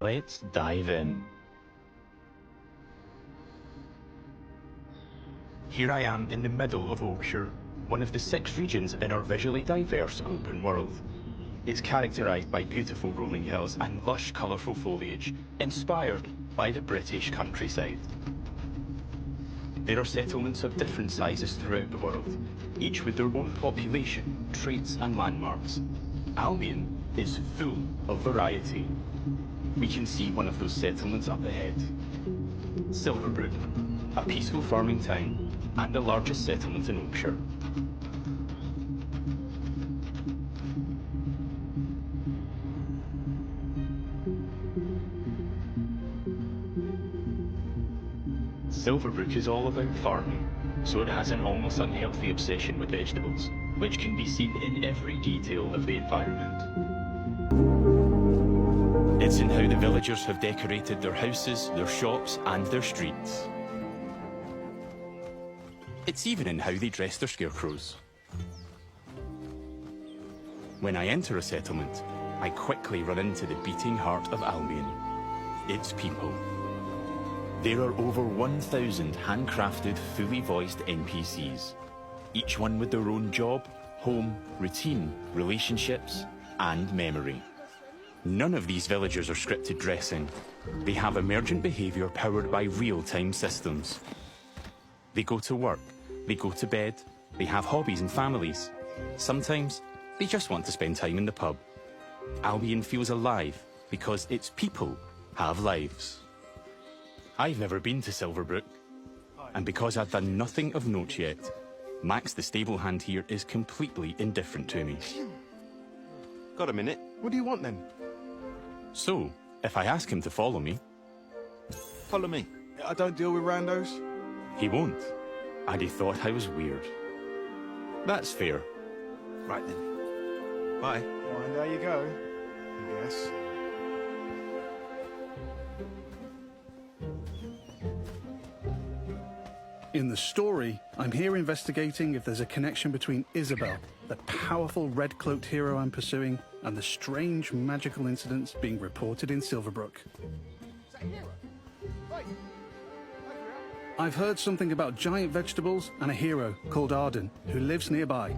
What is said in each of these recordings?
Let's dive in. Here I am in the middle of Oakshire, one of the 6 regions in our visually diverse open world. It's characterised by beautiful rolling hills and lush colourful foliage, inspired by the British countryside. There are settlements of different sizes throughout the world, each with their own population, traits and landmarks. Albion is full of variety. We can see one of those settlements up ahead. Silverbrook, a peaceful farming town and the largest settlement in Oakshire. Silverbrook is all about farming, so it has an almost unhealthy obsession with vegetables, which can be seen in every detail of the environment. It's in how the villagers have decorated their houses, their shops and their streets. It's even in how they dress their scarecrows. When I enter a settlement, I quickly run into the beating heart of Albion. Its people. There are over 1,000 handcrafted, fully voiced NPCs, each one with their own job, home, routine, relationships, and memory. None of these villagers are scripted dressing. They have emergent behaviour powered by real-time systems. They go to work, they go to bed, they have hobbies and families. Sometimes, they just want to spend time in the pub. Albion feels alive because its people have lives. I've never been to Silverbrook, and because I've done nothing of note yet, Max the stable hand here is completely indifferent to me. Got a minute? What do you want then? So, if I ask him to follow me... Follow me. I don't deal with randos. He won't, and he thought I was weird. That's fair. Right then. Bye. Well, and there you go, I guess. In the story, I'm here investigating if there's a connection between Isabel, the powerful red-cloaked hero I'm pursuing, and the strange magical incidents being reported in Silverbrook. I've heard something about giant vegetables and a hero called Arden, who lives nearby.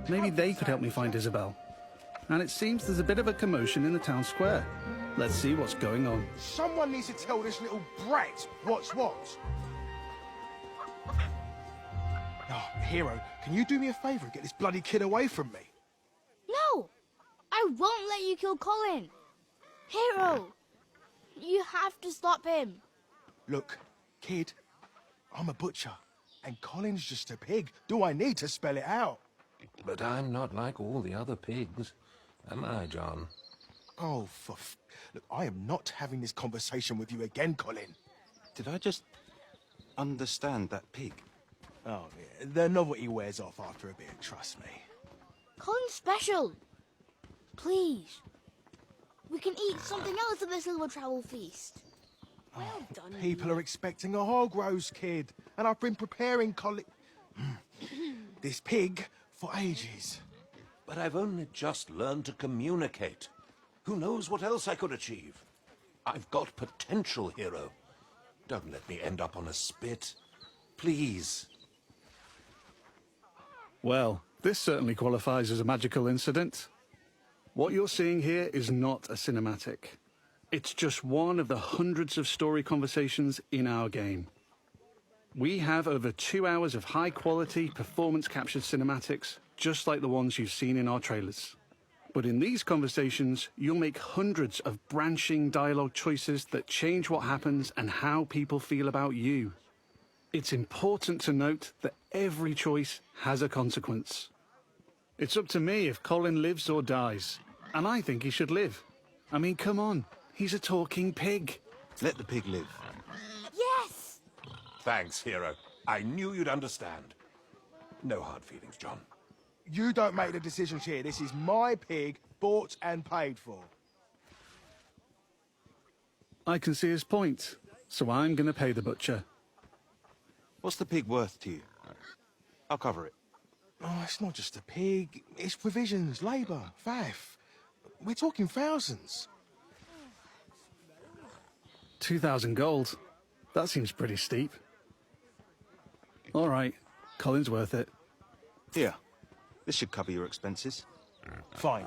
Maybe they could help me find Isabel. And it seems there's a bit of a commotion in the town square. Let's see what's going on. Someone needs to tell this little brat what's what. Oh, Hero, can you do me a favour and get this bloody kid away from me? No! I won't let you kill Colin! Hero! You have to stop him. Look, kid, I'm a butcher, and Colin's just a pig. Do I need to spell it out? But I'm not like all the other pigs, am I, John? Oh, Look, I am not having this conversation with you again, Colin. Did I just understand that pig? Oh, yeah, the novelty wears off after a bit, trust me. Colin's special. Please. We can eat something else at the Silver Travel Feast. Well done. People are expecting a hog roast, kid, and I've been preparing this pig for ages. But I've only just learned to communicate. Who knows what else I could achieve? I've got potential, Hero. Don't let me end up on a spit. Please. Well, this certainly qualifies as a magical incident. What you're seeing here is not a cinematic. It's just one of the hundreds of story conversations in our game. We have over 2 hours of high-quality, performance-captured cinematics, just like the ones you've seen in our trailers. But in these conversations, you'll make hundreds of branching dialogue choices that change what happens and how people feel about you. It's important to note that every choice has a consequence. It's up to me if Colin lives or dies, and I think he should live. I mean, come on, he's a talking pig. Let the pig live. Yes! Thanks, Hero. I knew you'd understand. No hard feelings, John. You don't make the decisions here. This is my pig, bought and paid for. I can see his point, so I'm going to pay the butcher. What's the pig worth to you? I'll cover it. Oh, it's not just a pig. It's provisions, labour, faff. We're talking thousands. 2,000 gold. That seems pretty steep. All right, Colin's worth it. Here. This should cover your expenses. Fine.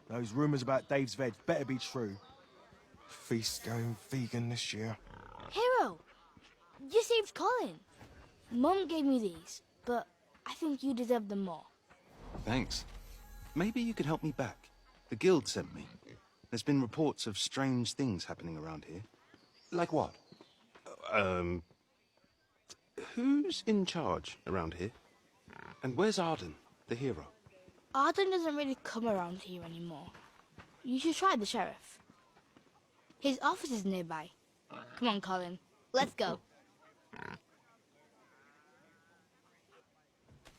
Those rumours about Dave's veg better be true. Feast going vegan this year. Hero, you saved Colin. Mum gave me these, but I think you deserve them more. Thanks. Maybe you could help me back. The guild sent me. There's been reports of strange things happening around here. Like what? Who's in charge around here? And where's Arden, the hero? Arden doesn't really come around here anymore. You should try the sheriff. His office is nearby. Come on, Colin. Let's go.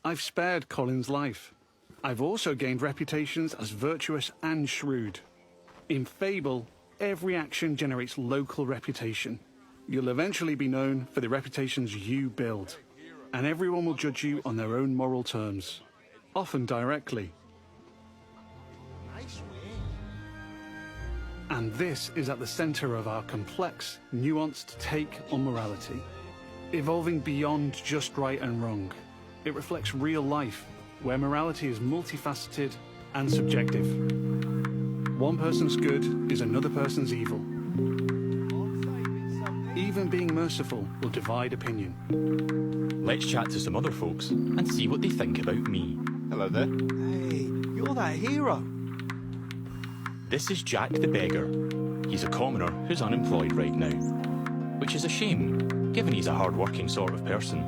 I've spared Colin's life. I've also gained reputations as virtuous and shrewd. In Fable, every action generates local reputation. You'll eventually be known for the reputations you build, and everyone will judge you on their own moral terms, often directly. And this is at the center of our complex, nuanced take on morality, evolving beyond just right and wrong. It reflects real life, where morality is multifaceted and subjective. One person's good is another person's evil. Even being merciful will divide opinion. Let's chat to some other folks and see what they think about me. Hello there. Hey, you're that hero. This is Jack the Beggar. He's a commoner who's unemployed right now, which is a shame, given he's a hard-working sort of person.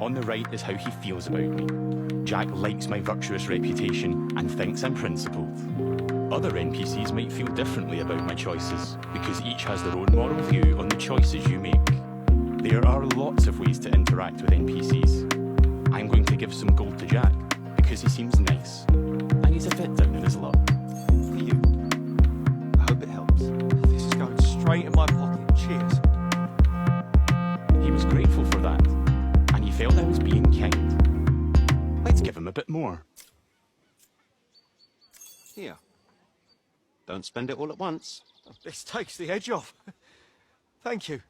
On the right is how he feels about me. Jack likes my virtuous reputation and thinks I'm principled. Other NPCs might feel differently about my choices, because each has their own moral view on the choices you make. There are lots of ways to interact with NPCs. I'm going to give some gold to Jack, because he seems nice, and he's a bit down in his luck. For you. I hope it helps. This is going straight in my pocket. Cheers. He was grateful for that, and he felt I was being kind. Let's give him a bit more. Here. Don't spend it all at once. This takes the edge off. Thank you.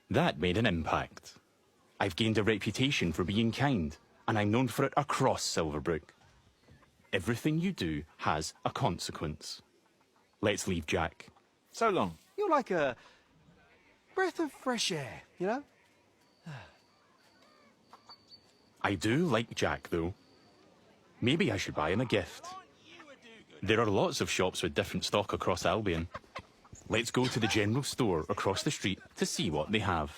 That made an impact. I've gained a reputation for being kind, and I'm known for it across Silverbrook. Everything you do has a consequence. Let's leave Jack. So long. You're like a breath of fresh air, you know? I do like Jack, though. Maybe I should buy him a gift. There are lots of shops with different stock across Albion. Let's go to the general store across the street to see what they have.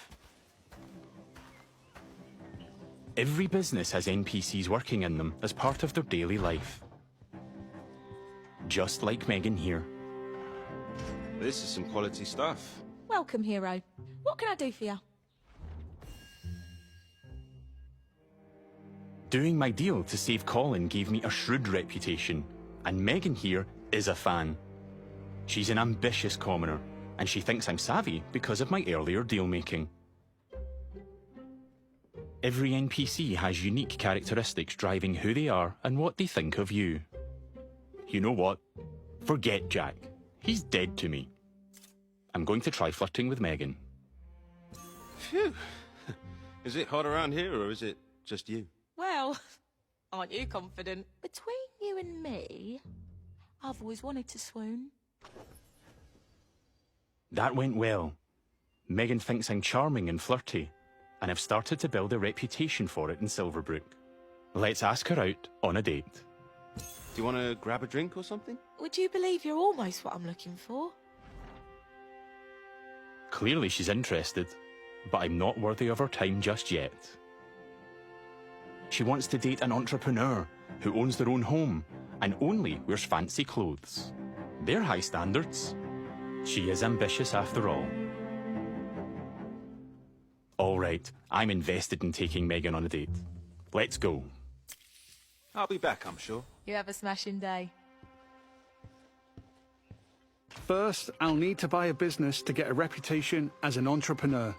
Every business has NPCs working in them as part of their daily life. Just like Megan here. This is some quality stuff. Welcome, hero. What can I do for you? Doing my deal to save Colin gave me a shrewd reputation, and Megan here is a fan. She's an ambitious commoner, and she thinks I'm savvy because of my earlier deal-making. Every NPC has unique characteristics driving who they are and what they think of you. You know what? Forget Jack. He's dead to me. I'm going to try flirting with Megan. Phew. Is it hot around here, or is it just you? Well, aren't you confident? Between you and me, I've always wanted to swoon. That went well. Megan thinks I'm charming and flirty, and I've started to build a reputation for it in Silverbrook. Let's ask her out on a date. Do you want to grab a drink or something? Would you believe you're almost what I'm looking for? Clearly she's interested, but I'm not worthy of her time just yet. She wants to date an entrepreneur who owns their own home and only wears fancy clothes. They're high standards. She is ambitious after all. All right, I'm invested in taking Megan on a date. Let's go. I'll be back, I'm sure. You have a smashing day. First, I'll need to buy a business to get a reputation as an entrepreneur.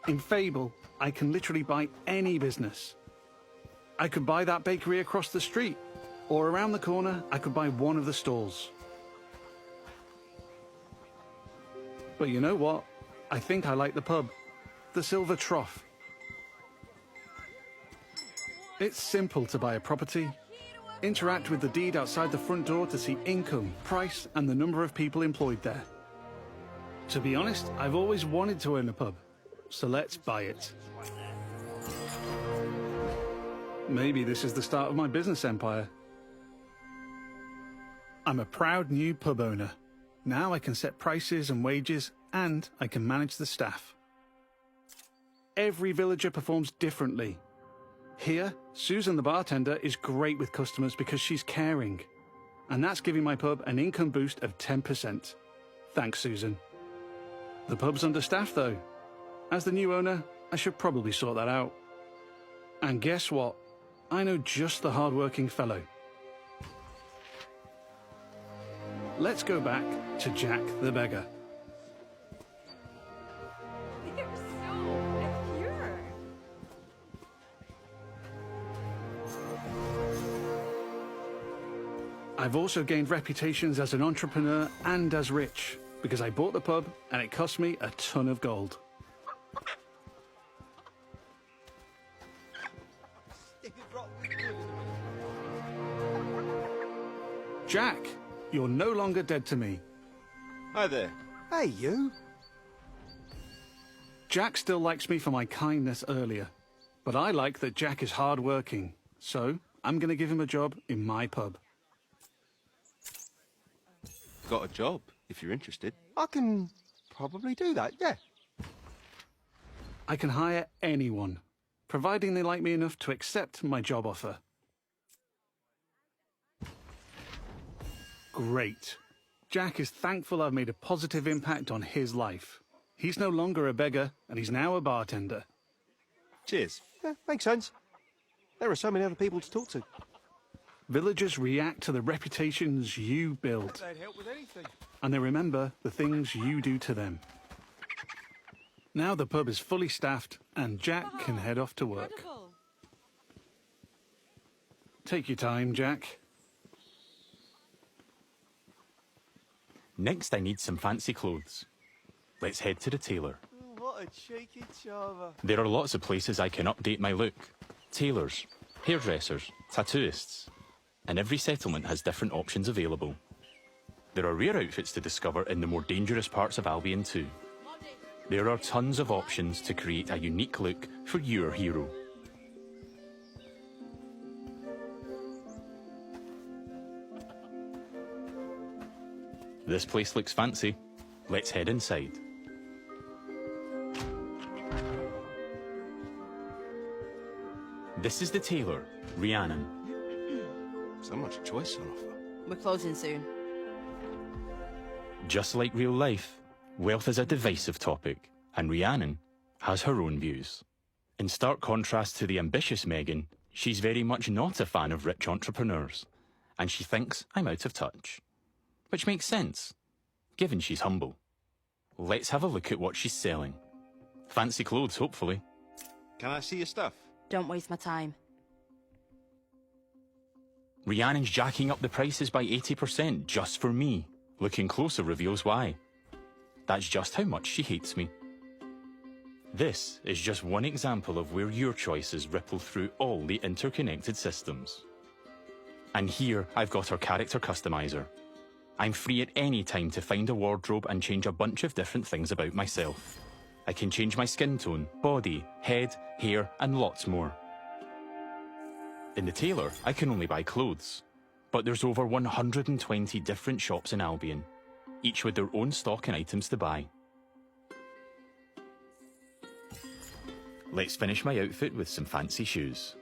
In Fable, I can literally buy any business. I could buy that bakery across the street, or around the corner, I could buy one of the stalls. But you know what? I think I like the pub. The Silver Trough. It's simple to buy a property. Interact with the deed outside the front door to see income, price, and the number of people employed there. To be honest, I've always wanted to own a pub, so let's buy it. Maybe this is the start of my business empire. I'm a proud new pub owner. Now I can set prices and wages, and I can manage the staff. Every villager performs differently. Here, Susan the bartender is great with customers because she's caring. And that's giving my pub an income boost of 10%. Thanks, Susan. The pub's understaffed though. As the new owner, I should probably sort that out. And guess what? I know just the hard-working fellow. Let's go back to Jack the beggar. You're so pure. I've also gained reputations as an entrepreneur and as rich, because I bought the pub and it cost me a ton of gold. Jack, you're no longer dead to me. Hi there. Hey, you. Jack still likes me for my kindness earlier, but I like that Jack is hard-working, so I'm going to give him a job in my pub. Got a job, if you're interested. I can probably do that, yeah. I can hire anyone, providing they like me enough to accept my job offer. Great. Jack is thankful I've made a positive impact on his life. He's no longer a beggar, and he's now a bartender. Cheers. Yeah, makes sense. There are so many other people to talk to. Villagers react to the reputations you build, They'd help with anything. and they remember the things you do to them. Now the pub is fully staffed, and Jack can head off to work. Incredible. Take your time, Jack. Next, I need some fancy clothes. Let's head to the tailor. What a cheeky charmer. There are lots of places I can update my look. Tailors, hairdressers, tattooists. And every settlement has different options available. There are rare outfits to discover in the more dangerous parts of Albion too. There are tons of options to create a unique look for your hero. This place looks fancy. Let's head inside. This is the tailor, Rhiannon. So much choice on offer. We're closing soon. Just like real life, wealth is a divisive topic, and Rhiannon has her own views. In stark contrast to the ambitious Megan, she's very much not a fan of rich entrepreneurs, and she thinks I'm out of touch. Which makes sense, given she's humble. Let's have a look at what she's selling. Fancy clothes, hopefully. Can I see your stuff? Don't waste my time. Rhiannon's jacking up the prices by 80% just for me. Looking closer reveals why. That's just how much she hates me. This is just one example of where your choices ripple through all the interconnected systems. And here I've got our character customizer. I'm free at any time to find a wardrobe and change a bunch of different things about myself. I can change my skin tone, body, head, hair, and lots more. In the tailor, I can only buy clothes. But there's over 120 different shops in Albion, each with their own stock and items to buy. Let's finish my outfit with some fancy shoes.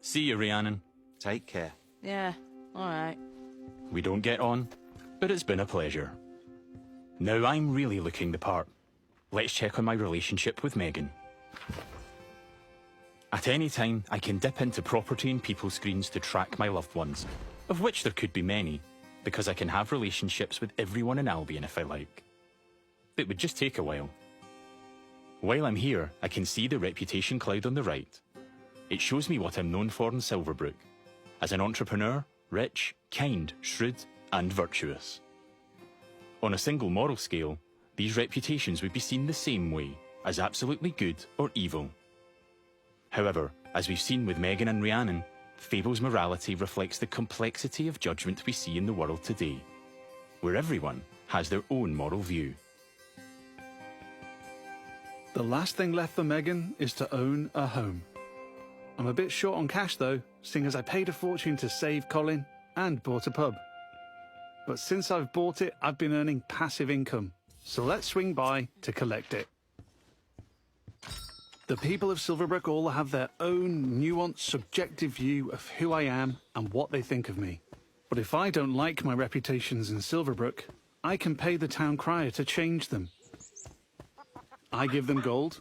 See you, Rhiannon. Take care. Yeah, alright. We don't get on, but it's been a pleasure. Now I'm really looking the part. Let's check on my relationship with Megan. At any time, I can dip into property and people screens to track my loved ones, of which there could be many, because I can have relationships with everyone in Albion if I like. It would just take a while. While I'm here, I can see the reputation cloud on the right, It shows me what I'm known for in Silverbrook. As an entrepreneur, rich, kind, shrewd, and virtuous. On a single moral scale, these reputations would be seen the same way, as absolutely good or evil. However, as we've seen with Megan and Rhiannon, Fable's morality reflects the complexity of judgment we see in the world today, where everyone has their own moral view. The last thing left for Megan is to own a home. I'm a bit short on cash though, seeing as I paid a fortune to save Colin and bought a pub. But since I've bought it, I've been earning passive income, so let's swing by to collect it. The people of Silverbrook all have their own nuanced, subjective view of who I am and what they think of me. But if I don't like my reputations in Silverbrook, I can pay the town crier to change them. I give them gold,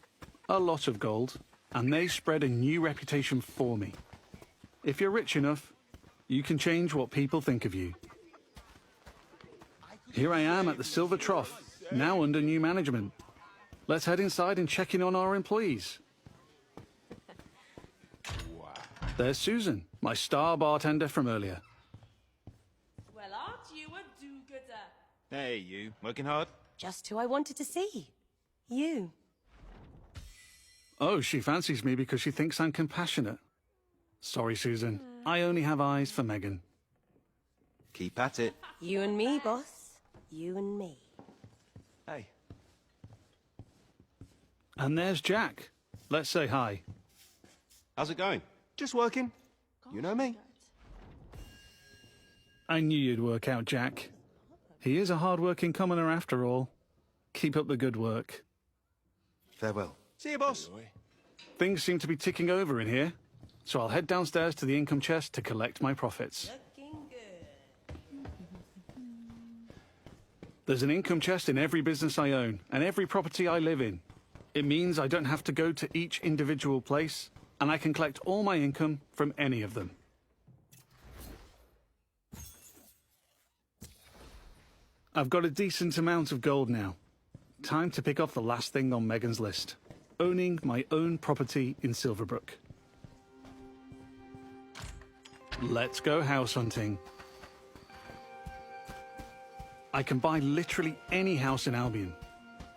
a lot of gold, and they spread a new reputation for me. If you're rich enough, you can change what people think of you. Here I am at the Silver Trough, now under new management. Let's head inside and check in on our employees. There's Susan, my star bartender from earlier. Well, aren't you a do-gooder? Hey, you. Working hard? Just who I wanted to see. You. Oh, she fancies me because she thinks I'm compassionate. Sorry, Susan. I only have eyes for Megan. Keep at it. You and me, boss. You and me. Hey. And there's Jack. Let's say hi. How's it going? Just working. You know me. I knew you'd work out, Jack. He is a hard-working commoner after all. Keep up the good work. Farewell. See you, boss. Things seem to be ticking over in here, so I'll head downstairs to the income chest to collect my profits. Looking good. There's an income chest in every business I own and every property I live in. It means I don't have to go to each individual place, and I can collect all my income from any of them. I've got a decent amount of gold now. Time to pick off the last thing on Megan's list. Owning my own property in Silverbrook. Let's go house hunting. I can buy literally any house in Albion.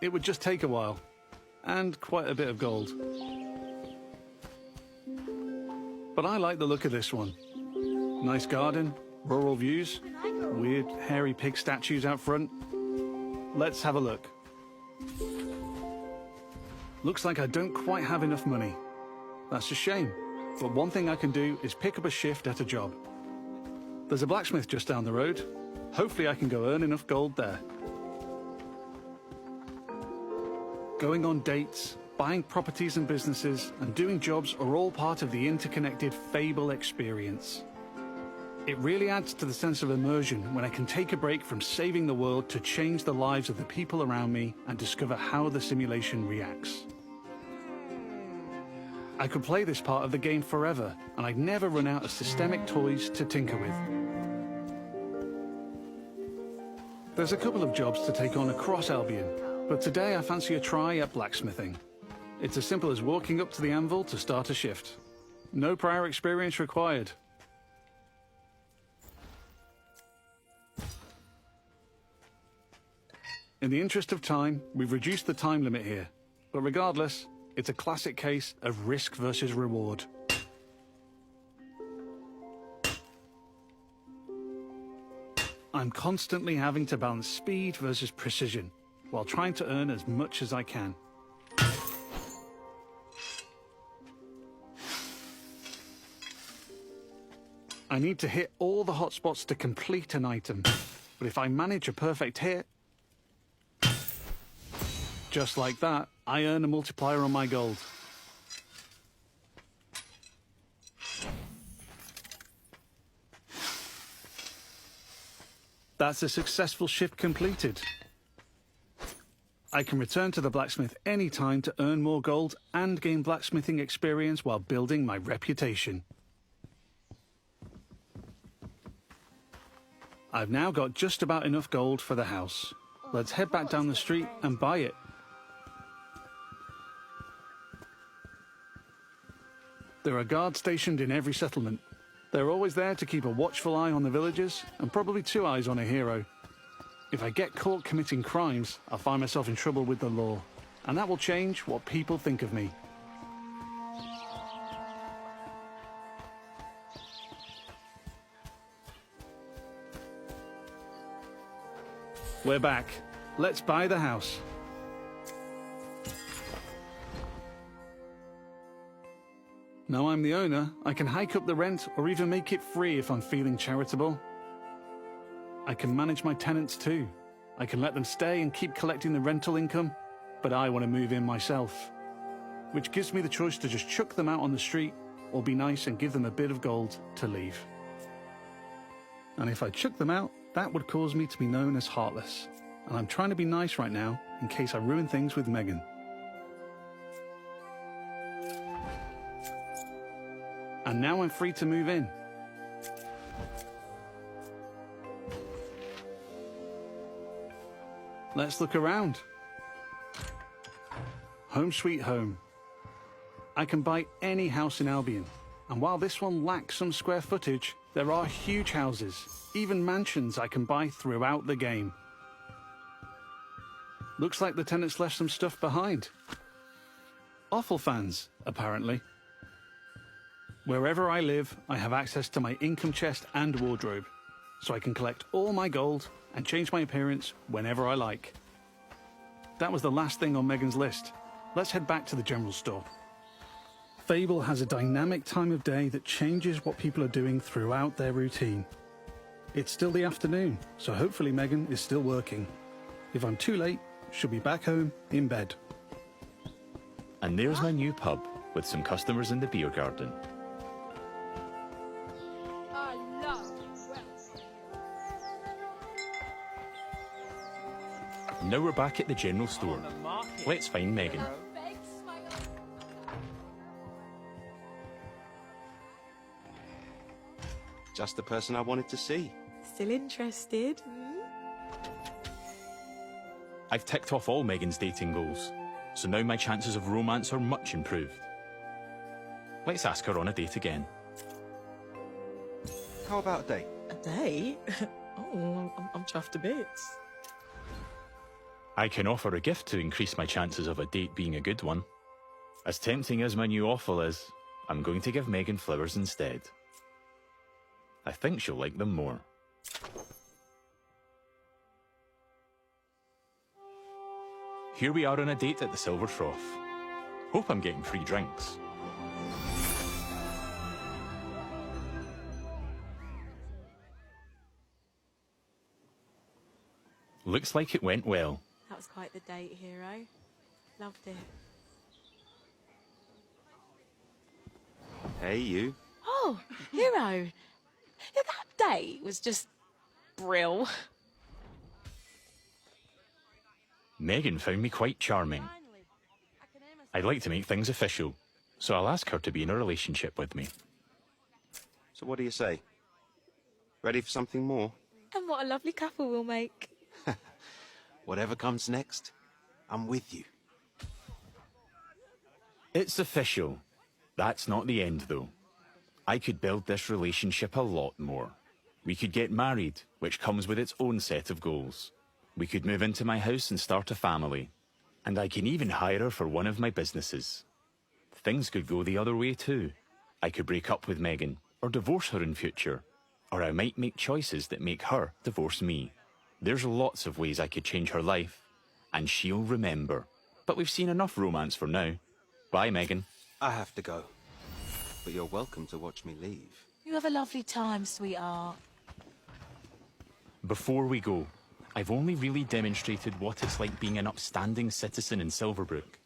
It would just take a while, and quite a bit of gold. But I like the look of this one. Nice garden, rural views, weird hairy pig statues out front. Let's have a look. Looks like I don't quite have enough money. That's a shame, but one thing I can do is pick up a shift at a job. There's a blacksmith just down the road. Hopefully I can go earn enough gold there. Going on dates, buying properties and businesses, and doing jobs are all part of the interconnected Fable experience. It really adds to the sense of immersion when I can take a break from saving the world to change the lives of the people around me and discover how the simulation reacts. I could play this part of the game forever, and I'd never run out of systemic toys to tinker with. There's a couple of jobs to take on across Albion, but today I fancy a try at blacksmithing. It's as simple as walking up to the anvil to start a shift. No prior experience required. In the interest of time, we've reduced the time limit here, but regardless, it's a classic case of risk versus reward. I'm constantly having to balance speed versus precision, while trying to earn as much as I can. I need to hit all the hotspots to complete an item, but if I manage a perfect hit, just like that, I earn a multiplier on my gold. That's a successful shift completed. I can return to the blacksmith anytime to earn more gold and gain blacksmithing experience while building my reputation. I've now got just about enough gold for the house. Let's head back down the street and buy it. There are guards stationed in every settlement. They're always there to keep a watchful eye on the villagers, and probably 2 eyes on a hero. If I get caught committing crimes, I'll find myself in trouble with the law. And that will change what people think of me. We're back. Let's buy the house. Now I'm the owner, I can hike up the rent or even make it free if I'm feeling charitable. I can manage my tenants too. I can let them stay and keep collecting the rental income, but I want to move in myself. Which gives me the choice to just chuck them out on the street or be nice and give them a bit of gold to leave. And if I chuck them out, that would cause me to be known as heartless. And I'm trying to be nice right now in case I ruin things with Megan. And now I'm free to move in. Let's look around. Home sweet home. I can buy any house in Albion. And while this one lacks some square footage, there are huge houses, even mansions I can buy throughout the game. Looks like the tenants left some stuff behind. Awful fans, apparently. Wherever I live, I have access to my income chest and wardrobe, so I can collect all my gold and change my appearance whenever I like. That was the last thing on Megan's list. Let's head back to the general store. Fable has a dynamic time of day that changes what people are doing throughout their routine. It's still the afternoon, so hopefully Megan is still working. If I'm too late, she'll be back home in bed. And there's my new pub with some customers in the beer garden. I love Now we're back at the general store. Let's find Megan. Just the person I wanted to see. Still interested? I've ticked off all Megan's dating goals, so now my chances of romance are much improved. Let's ask her on a date again. How about a date? A date? Oh, I'm chuffed to bits. I can offer a gift to increase my chances of a date being a good one. As tempting as my new offer is, I'm going to give Megan flowers instead. I think she'll like them more. Here we are on a date at the Silver Trough. Hope I'm getting free drinks. Looks like it went well. That was quite the date, hero. Loved it. Hey, you. Oh, hero. Yeah, that date was just brill. Megan found me quite charming. I'd like to make things official, so I'll ask her to be in a relationship with me. So what do you say? Ready for something more? And what a lovely couple we'll make. Whatever comes next, I'm with you. It's official. That's not the end, though. I could build this relationship a lot more. We could get married, which comes with its own set of goals. We could move into my house and start a family. And I can even hire her for one of my businesses. Things could go the other way too. I could break up with Megan, or divorce her in future. Or I might make choices that make her divorce me. There's lots of ways I could change her life. And she'll remember. But we've seen enough romance for now. Bye, Megan. I have to go. But you're welcome to watch me leave. You have a lovely time, sweetheart. Before we go, I've only really demonstrated what it's like being an upstanding citizen in Silverbrook.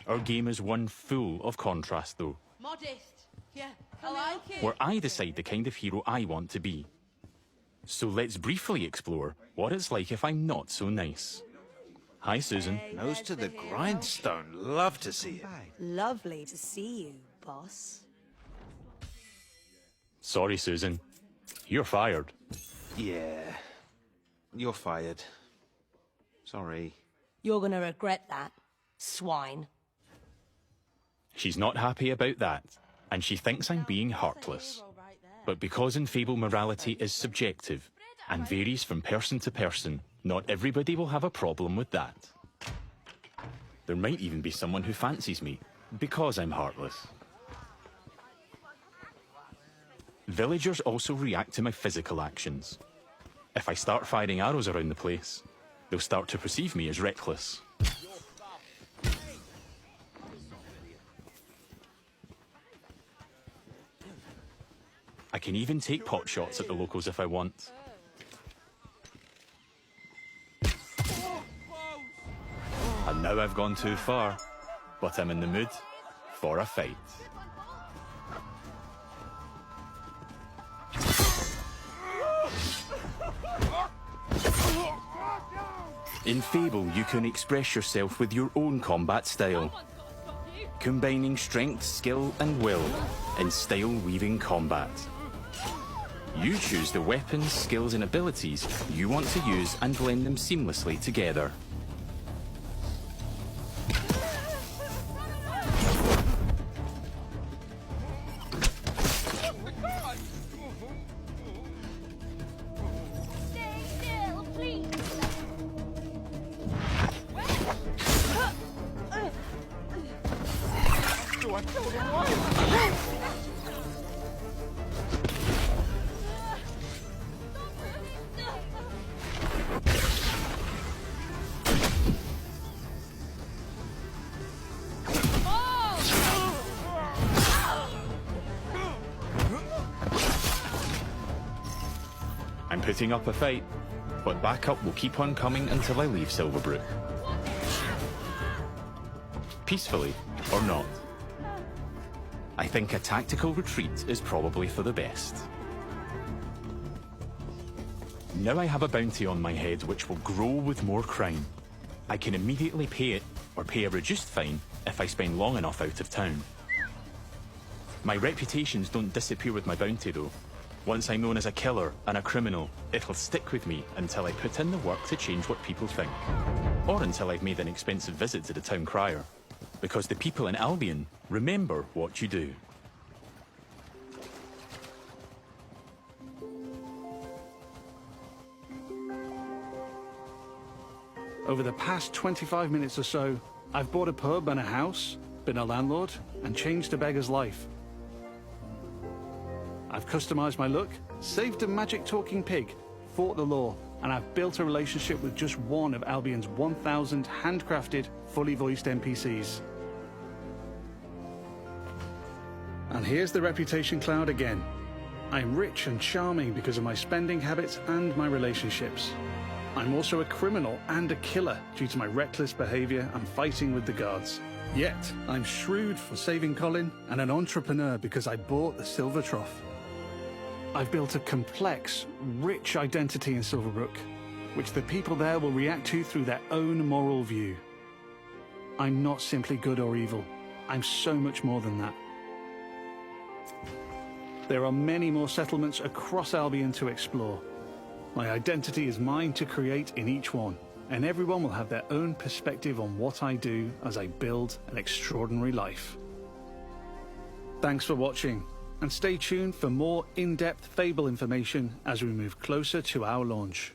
Our game is one full of contrast, though, modest. Yeah, I like it. where I decide the kind of hero I want to be. So let's briefly explore what it's like if I'm not so nice. Hi, Susan. Nose to the grindstone. Love to see it. Lovely to see you, boss. Sorry, Susan. You're fired. Yeah. You're fired. Sorry. You're gonna regret that, swine. She's not happy about that. and she thinks I'm being heartless. But because in Fable morality is subjective and varies from person to person, not everybody will have a problem with that. There might even be someone who fancies me because I'm heartless. Villagers also react to my physical actions. If I start firing arrows around the place, they'll start to perceive me as reckless. I can even take pot shots at the locals if I want. And now I've gone too far, but I'm in the mood for a fight. In Fable, you can express yourself with your own combat style, combining strength, skill, and will in style-weaving combat. You choose the weapons, skills, and abilities you want to use and blend them seamlessly together. I'm putting up a fight, but backup will keep on coming until I leave Silverbrook. Peacefully or not. I think a tactical retreat is probably for the best. Now I have a bounty on my head which will grow with more crime. I can immediately pay it, or pay a reduced fine, if I spend long enough out of town. My reputations don't disappear with my bounty though. Once I'm known as a killer and a criminal, it'll stick with me until I put in the work to change what people think. Or until I've made an expensive visit to the town crier. Because the people in Albion remember what you do. Over the past 25 minutes or so, I've bought a pub and a house, been a landlord, and changed a beggar's life. I've customized my look, saved a magic talking pig, fought the law, and I've built a relationship with just one of Albion's 1,000 handcrafted, fully voiced NPCs. And here's the reputation cloud again. I'm rich and charming because of my spending habits and my relationships. I'm also a criminal and a killer due to my reckless behavior and fighting with the guards. Yet, I'm shrewd for saving Colin and an entrepreneur because I bought the Silver Trough. I've built a complex, rich identity in Silverbrook, which the people there will react to through their own moral view. I'm not simply good or evil. I'm so much more than that. There are many more settlements across Albion to explore. My identity is mine to create in each one, and everyone will have their own perspective on what I do as I build an extraordinary life. Thanks for watching, and stay tuned for more in-depth Fable information as we move closer to our launch.